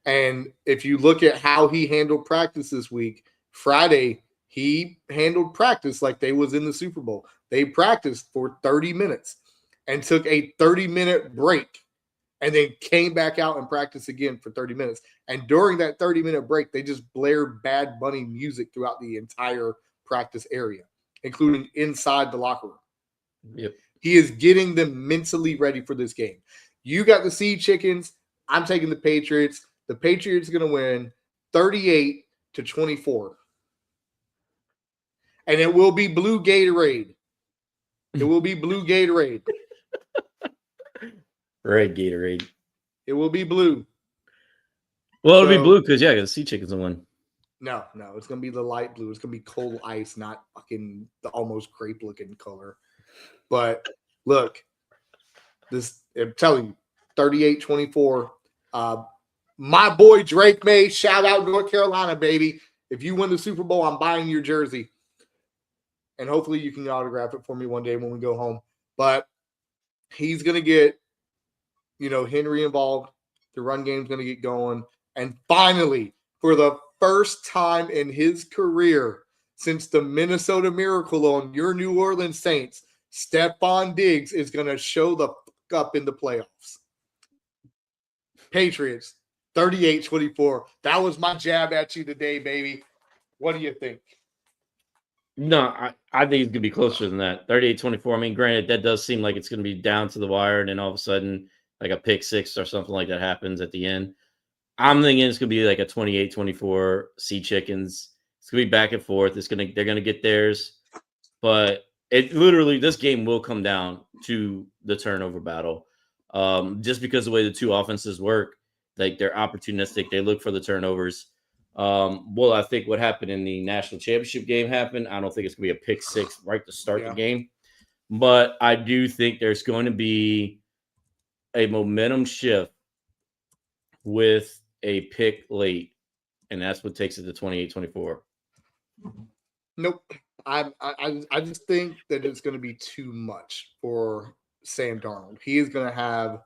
And if you look at how he handled practice this week, Friday, he handled practice like they was in the Super Bowl. They practiced for 30 minutes and took a 30-minute break and then came back out and practiced again for 30 minutes. And during that 30-minute break, they just blared Bad Bunny music throughout the entire practice area, including inside the locker room. Yep. He is getting them mentally ready for this game. You got the Sea Chickens. I'm taking the Patriots. The Patriots are going to win 38-24. And it will be blue Gatorade. It will be blue Gatorade. Red Gatorade. It will be blue. Well, it'll be blue because, the Sea Chickens will win. No. It's going to be the light blue. It's going to be cold ice, not fucking the almost grape-looking color. But, look, I'm telling you, 38-24. My boy Drake May, shout out North Carolina, baby. If you win the Super Bowl, I'm buying your jersey. And hopefully you can autograph it for me one day when we go home. But he's going to get, Henry involved. The run game's going to get going. And finally, for the first time in his career since the Minnesota Miracle on your New Orleans Saints, Stephon Diggs is going to show the fuck up in the playoffs. Patriots, 38-24. That was my jab at you today, baby. What do you think? No, I think it's going to be closer than that. 38-24. I mean, granted, that does seem like it's going to be down to the wire, and then all of a sudden, like a pick six or something like that happens at the end. I'm thinking it's going to be like a 28-24 Sea Chickens. It's going to be back and forth. They're going to get theirs. But it literally, this game will come down to the turnover battle. Just because the way the two offenses work, like they're opportunistic. They look for the turnovers. Well, I think what happened in the national championship game happened. I don't think it's going to be a pick six right to start the game. But I do think there's going to be a momentum shift with a pick late. And that's what takes it to 28-24. Nope. I just think that it's going to be too much for Sam Darnold. He is going to have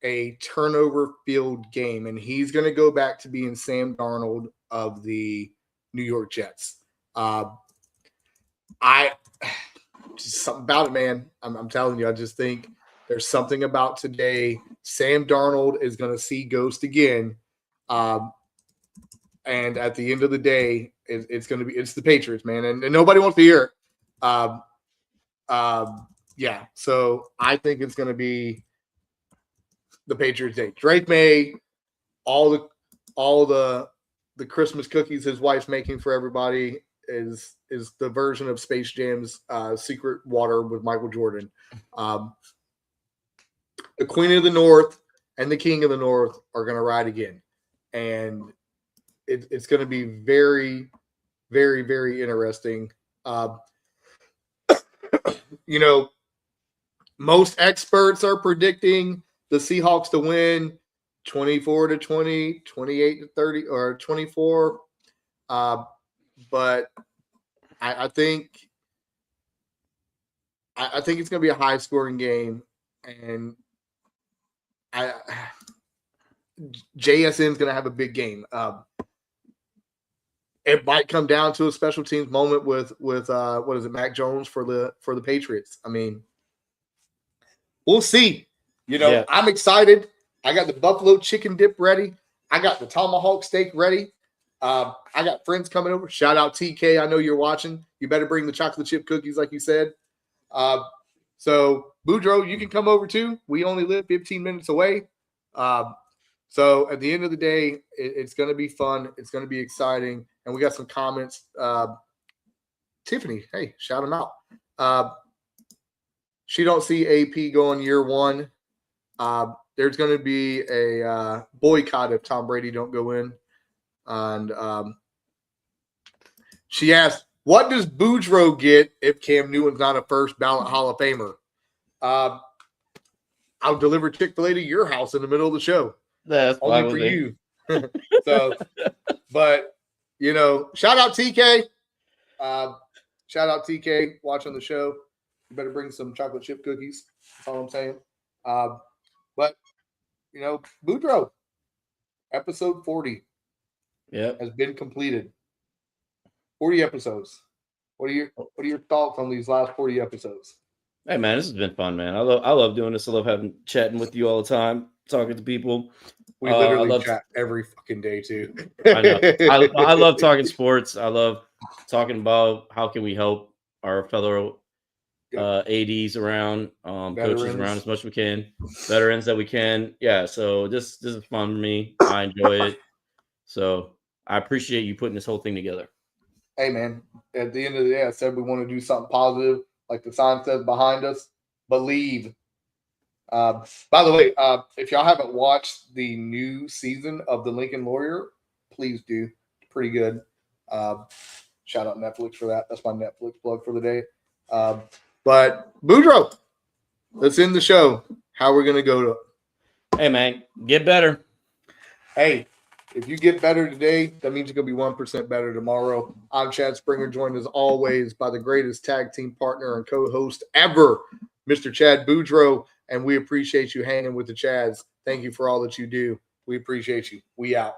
a turnover-filled game, and he's going to go back to being Sam Darnold of the New York Jets. Just something about it, man. I'm telling you, I just think there's something about today. Sam Darnold is going to see ghost again. And at the end of the day, it's the Patriots, man. And nobody wants to hear it. Yeah. So I think it's going to be the Patriots day. Drake May, all the Christmas cookies his wife's making for everybody is the version of Space Jam's Secret Water with Michael Jordan. The Queen of the North and the King of the North are going to ride again. And it's going to be very, very, very interesting. Most experts are predicting the Seahawks to win 24-20, 28-30, or 24. But I think it's going to be a high scoring game, and JSN is going to have a big game. It might come down to a special teams moment with what is it, Mac Jones for the Patriots. I mean, we'll see. I'm excited. I got the buffalo chicken dip ready. I got the tomahawk steak ready. I got friends coming over. Shout out TK. I know you're watching. You better bring the chocolate chip cookies like you said. So Boudreaux, you can come over too. We only live 15 minutes away. So at the end of the day, it's going to be fun. It's going to be exciting. And we got some comments. Tiffany, hey, shout them out. She don't see AP going year one. There's going to be a boycott if Tom Brady don't go in. And she asked, what does Boudreaux get if Cam Newton's not a first-ballot Hall of Famer? I'll deliver Chick-fil-A to your house in the middle of the show. That's only for you. So, but, shout out TK. Shout out TK watching the show. You better bring some chocolate chip cookies. That's all I'm saying. But, Boudreaux, episode 40 has been completed. 40 episodes. What are your thoughts on these last 40 episodes? Hey man, this has been fun, man. I love doing this. I love chatting with you all the time, talking to people. We literally chat every fucking day too. I know. I love talking sports. I love talking about how can we help our fellow ADs around, coaches around as much as we can, veterans that we can. Yeah, so this is fun for me. I enjoy it. So I appreciate you putting this whole thing together. Hey man, at the end of the day, I said we want to do something positive, like the sign says behind us. Believe. By the way, if y'all haven't watched the new season of The Lincoln Lawyer, please do. It's pretty good. Shout out Netflix for that. That's my Netflix plug for the day. But Boudreaux, let's end the show. How we're gonna go to? Hey man, get better. Hey, if you get better today, that means you're going to be 1% better tomorrow. I'm Chad Springer, joined as always by the greatest tag team partner and co-host ever, Mr. Chad Boudreaux, and we appreciate you hanging with the Chads. Thank you for all that you do. We appreciate you. We out.